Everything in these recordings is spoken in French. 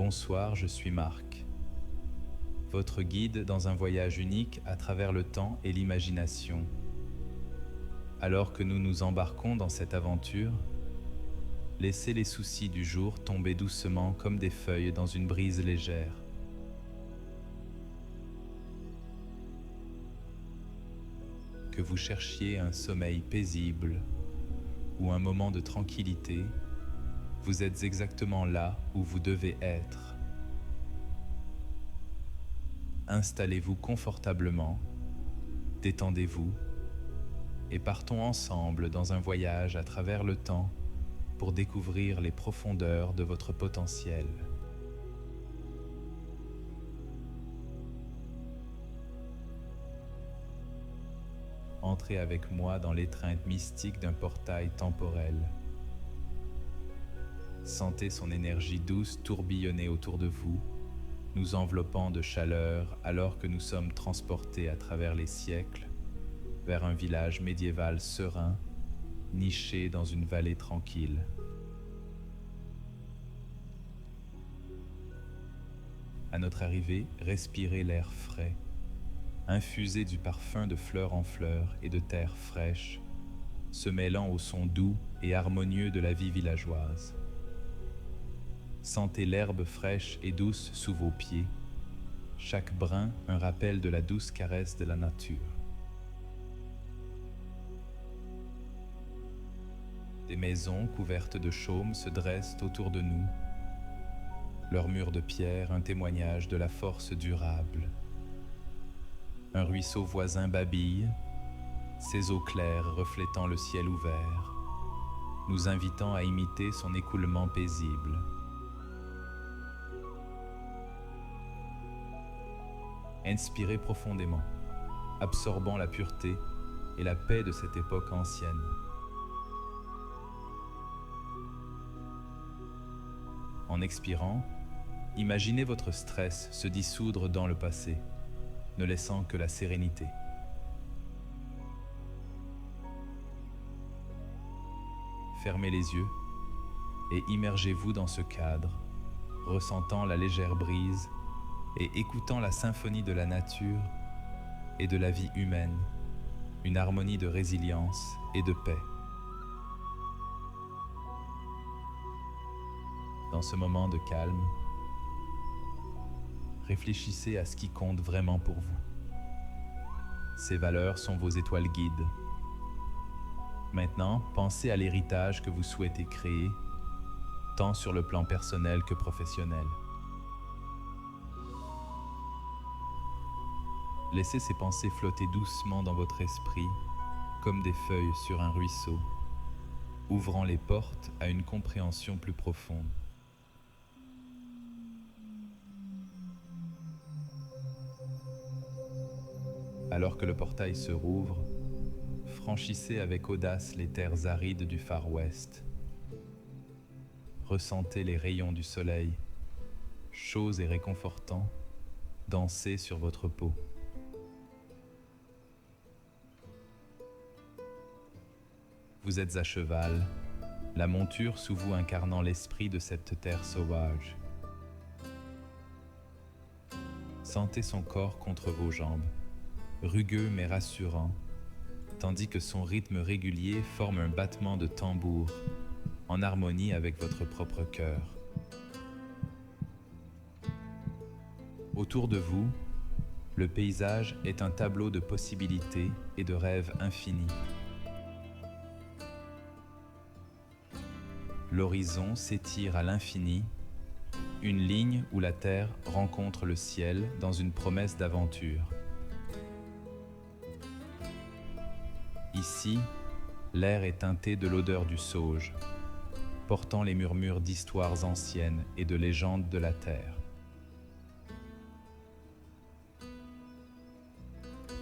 Bonsoir, je suis Marc, votre guide dans un voyage unique à travers le temps et l'imagination. Alors que nous nous embarquons dans cette aventure, laissez les soucis du jour tomber doucement comme des feuilles dans une brise légère. Que vous cherchiez un sommeil paisible ou un moment de tranquillité, vous êtes exactement là où vous devez être. Installez-vous confortablement, détendez-vous et partons ensemble dans un voyage à travers le temps pour découvrir les profondeurs de votre potentiel. Entrez avec moi dans l'étreinte mystique d'un portail temporel. Sentez son énergie douce tourbillonner autour de vous, nous enveloppant de chaleur alors que nous sommes transportés à travers les siècles vers un village médiéval serein, niché dans une vallée tranquille. À notre arrivée, respirez l'air frais, infusé du parfum de fleur en fleur et de terre fraîche, se mêlant au son doux et harmonieux de la vie villageoise. Sentez l'herbe fraîche et douce sous vos pieds, chaque brin un rappel de la douce caresse de la nature. Des maisons couvertes de chaume se dressent autour de nous, leurs murs de pierre un témoignage de la force durable. Un ruisseau voisin babille, ses eaux claires reflétant le ciel ouvert, nous invitant à imiter son écoulement paisible. Inspirez profondément, absorbant la pureté et la paix de cette époque ancienne. En expirant, imaginez votre stress se dissoudre dans le passé, ne laissant que la sérénité. Fermez les yeux et immergez-vous dans ce cadre, ressentant la légère brise et écoutant la symphonie de la nature et de la vie humaine, une harmonie de résilience et de paix. Dans ce moment de calme, réfléchissez à ce qui compte vraiment pour vous. Ces valeurs sont vos étoiles guides. Maintenant, pensez à l'héritage que vous souhaitez créer, tant sur le plan personnel que professionnel. Laissez ces pensées flotter doucement dans votre esprit, comme des feuilles sur un ruisseau, ouvrant les portes à une compréhension plus profonde. Alors que le portail se rouvre, franchissez avec audace les terres arides du Far West. Ressentez les rayons du soleil, chauds et réconfortants, danser sur votre peau. Vous êtes à cheval, la monture sous vous incarnant l'esprit de cette terre sauvage. Sentez son corps contre vos jambes, rugueux mais rassurant, tandis que son rythme régulier forme un battement de tambour, en harmonie avec votre propre cœur. Autour de vous, le paysage est un tableau de possibilités et de rêves infinis. L'horizon s'étire à l'infini, une ligne où la terre rencontre le ciel dans une promesse d'aventure. Ici, l'air est teinté de l'odeur du sauge, portant les murmures d'histoires anciennes et de légendes de la terre.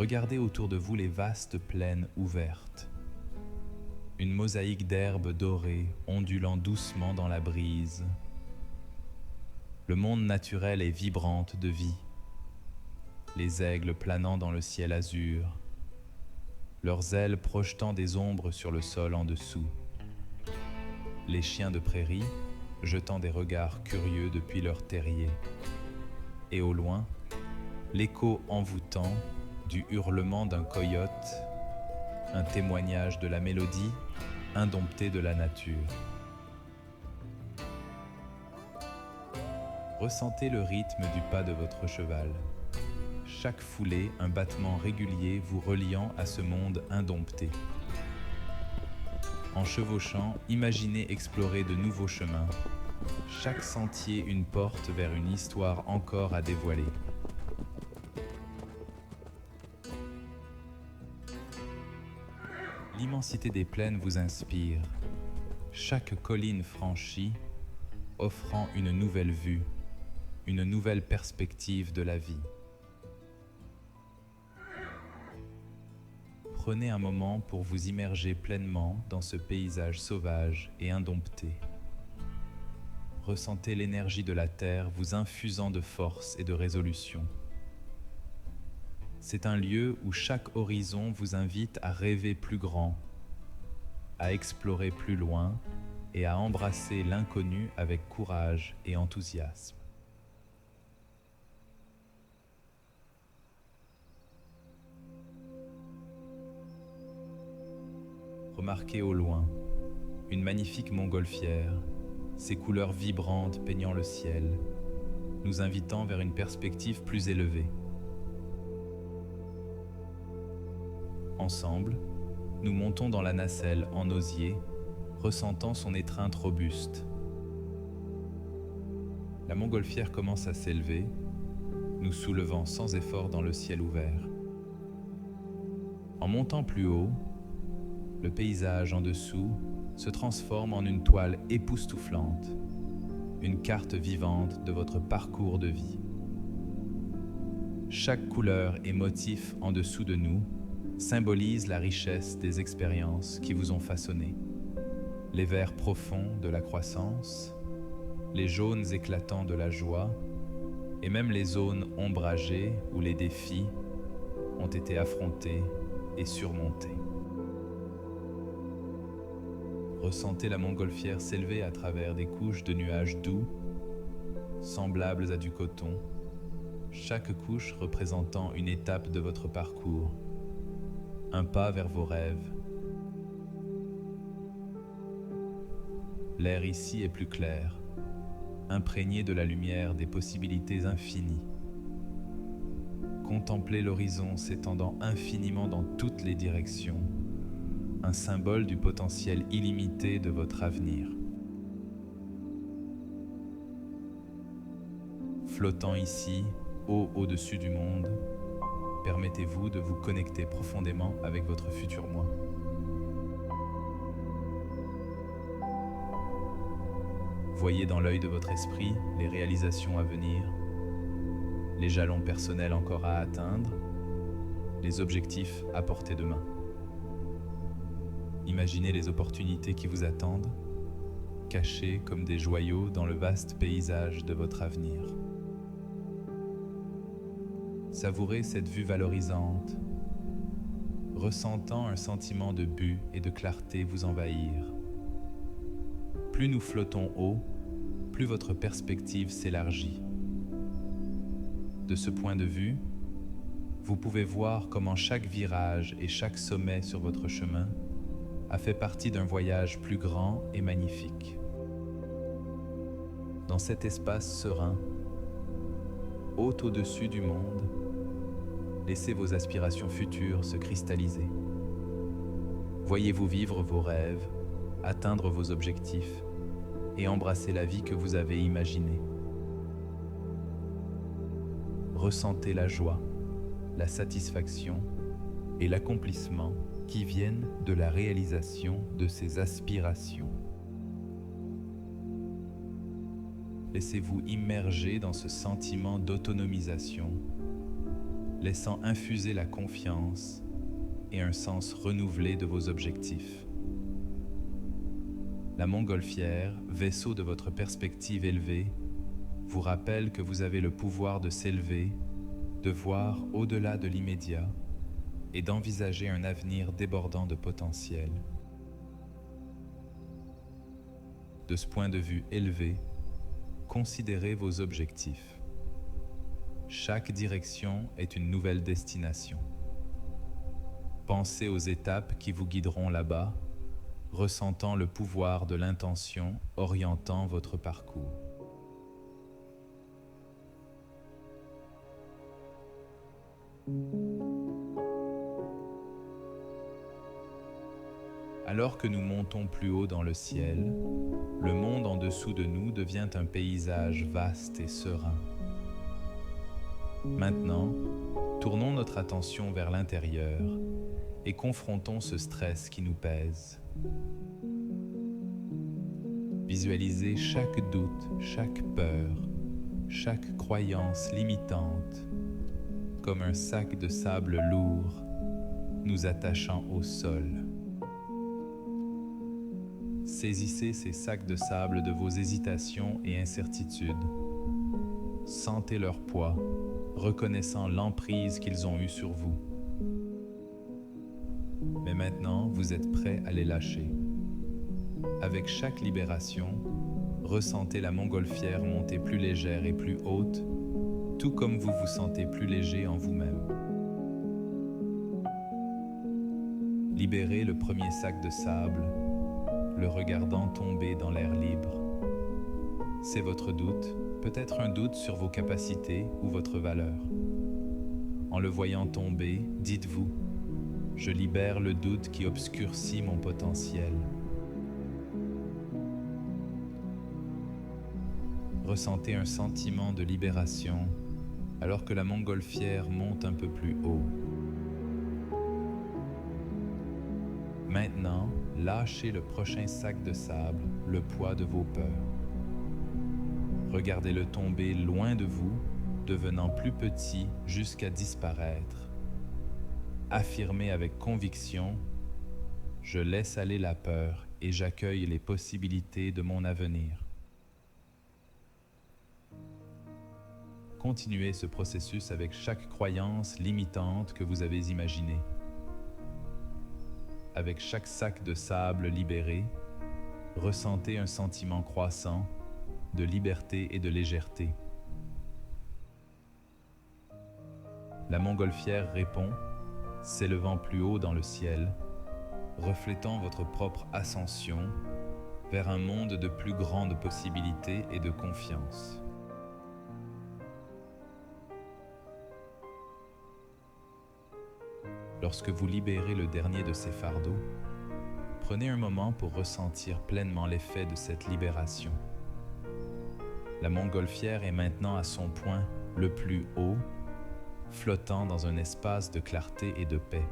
Regardez autour de vous les vastes plaines ouvertes. Une mosaïque d'herbes dorées ondulant doucement dans la brise. Le monde naturel est vibrante de vie. Les aigles planant dans le ciel azur, leurs ailes projetant des ombres sur le sol en dessous. Les chiens de prairie, jetant des regards curieux depuis leur terrier. Et au loin, l'écho envoûtant du hurlement d'un coyote, un témoignage de la mélodie indomptée de la nature. Ressentez le rythme du pas de votre cheval. Chaque foulée, un battement régulier vous reliant à ce monde indompté. En chevauchant, imaginez explorer de nouveaux chemins. Chaque sentier une porte vers une histoire encore à dévoiler. L'immensité des plaines vous inspire. Chaque colline franchie, offrant une nouvelle vue, une nouvelle perspective de la vie. Prenez un moment pour vous immerger pleinement dans ce paysage sauvage et indompté. Ressentez l'énergie de la terre vous infusant de force et de résolution. C'est un lieu où chaque horizon vous invite à rêver plus grand, à explorer plus loin et à embrasser l'inconnu avec courage et enthousiasme. Remarquez au loin une magnifique montgolfière, ses couleurs vibrantes peignant le ciel, nous invitant vers une perspective plus élevée. Ensemble, nous montons dans la nacelle en osier, ressentant son étreinte robuste. La montgolfière commence à s'élever, nous soulevant sans effort dans le ciel ouvert. En montant plus haut, le paysage en dessous se transforme en une toile époustouflante, une carte vivante de votre parcours de vie. Chaque couleur et motif en dessous de nous symbolise la richesse des expériences qui vous ont façonné. Les verts profonds de la croissance, les jaunes éclatants de la joie, et même les zones ombragées où les défis ont été affrontés et surmontés. Ressentez la montgolfière s'élever à travers des couches de nuages doux, semblables à du coton, chaque couche représentant une étape de votre parcours, un pas vers vos rêves. L'air ici est plus clair, imprégné de la lumière des possibilités infinies. Contemplez l'horizon s'étendant infiniment dans toutes les directions, un symbole du potentiel illimité de votre avenir. Flottant ici, haut au-dessus du monde, permettez-vous de vous connecter profondément avec votre futur moi. Voyez dans l'œil de votre esprit les réalisations à venir, les jalons personnels encore à atteindre, les objectifs à portée de main. Imaginez les opportunités qui vous attendent, cachées comme des joyaux dans le vaste paysage de votre avenir. Savourez cette vue valorisante, ressentant un sentiment de but et de clarté vous envahir. Plus nous flottons haut, plus votre perspective s'élargit. De ce point de vue, vous pouvez voir comment chaque virage et chaque sommet sur votre chemin a fait partie d'un voyage plus grand et magnifique. Dans cet espace serein, haut au-dessus du monde, laissez vos aspirations futures se cristalliser. Voyez-vous vivre vos rêves, atteindre vos objectifs et embrasser la vie que vous avez imaginée. Ressentez la joie, la satisfaction et l'accomplissement qui viennent de la réalisation de ces aspirations. Laissez-vous immerger dans ce sentiment d'autonomisation, laissant infuser la confiance et un sens renouvelé de vos objectifs. La montgolfière, vaisseau de votre perspective élevée, vous rappelle que vous avez le pouvoir de s'élever, de voir au-delà de l'immédiat et d'envisager un avenir débordant de potentiel. De ce point de vue élevé, considérez vos objectifs. Chaque direction est une nouvelle destination. Pensez aux étapes qui vous guideront là-bas, ressentant le pouvoir de l'intention orientant votre parcours. Alors que nous montons plus haut dans le ciel, le monde en dessous de nous devient un paysage vaste et serein. Maintenant, tournons notre attention vers l'intérieur et confrontons ce stress qui nous pèse. Visualisez chaque doute, chaque peur, chaque croyance limitante comme un sac de sable lourd nous attachant au sol. Saisissez ces sacs de sable de vos hésitations et incertitudes. Sentez leur poids, reconnaissant l'emprise qu'ils ont eue sur vous. Mais maintenant, vous êtes prêt à les lâcher. Avec chaque libération, ressentez la montgolfière monter plus légère et plus haute, tout comme vous vous sentez plus léger en vous-même. Libérez le premier sac de sable, le regardant tomber dans l'air libre. C'est votre doute, peut-être un doute sur vos capacités ou votre valeur. En le voyant tomber, dites-vous: je libère le doute qui obscurcit mon potentiel. Ressentez un sentiment de libération alors que la montgolfière monte un peu plus haut. Maintenant, lâchez le prochain sac de sable, le poids de vos peurs. Regardez-le tomber loin de vous, devenant plus petit jusqu'à disparaître. Affirmez avec conviction: je laisse aller la peur et j'accueille les possibilités de mon avenir. Continuez ce processus avec chaque croyance limitante que vous avez imaginée. Avec chaque sac de sable libéré, ressentez un sentiment croissant de liberté et de légèreté. La montgolfière répond, s'élevant plus haut dans le ciel, reflétant votre propre ascension vers un monde de plus grandes possibilités et de confiance. Lorsque vous libérez le dernier de ces fardeaux, prenez un moment pour ressentir pleinement l'effet de cette libération. La montgolfière est maintenant à son point le plus haut, flottant dans un espace de clarté et de paix.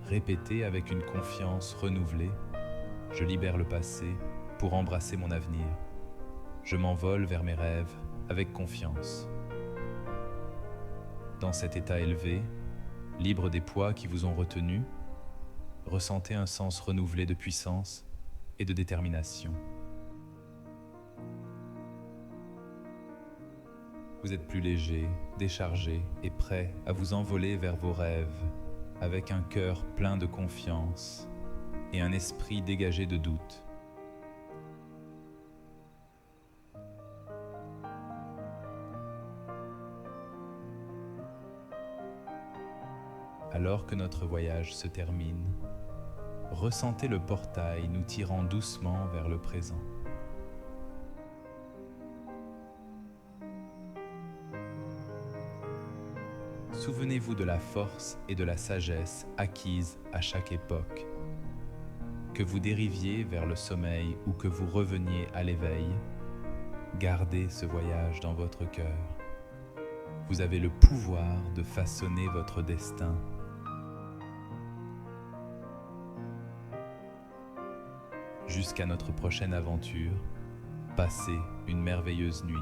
Répétez avec une confiance renouvelée: je libère le passé pour embrasser mon avenir. Je m'envole vers mes rêves avec confiance. Dans cet état élevé, libre des poids qui vous ont retenu, ressentez un sens renouvelé de puissance et de détermination. Vous êtes plus léger, déchargé et prêt à vous envoler vers vos rêves avec un cœur plein de confiance et un esprit dégagé de doute. Alors que notre voyage se termine, ressentez le portail nous tirant doucement vers le présent. Souvenez-vous de la force et de la sagesse acquises à chaque époque. Que vous dériviez vers le sommeil ou que vous reveniez à l'éveil, gardez ce voyage dans votre cœur. Vous avez le pouvoir de façonner votre destin. Jusqu'à notre prochaine aventure, passez une merveilleuse nuit.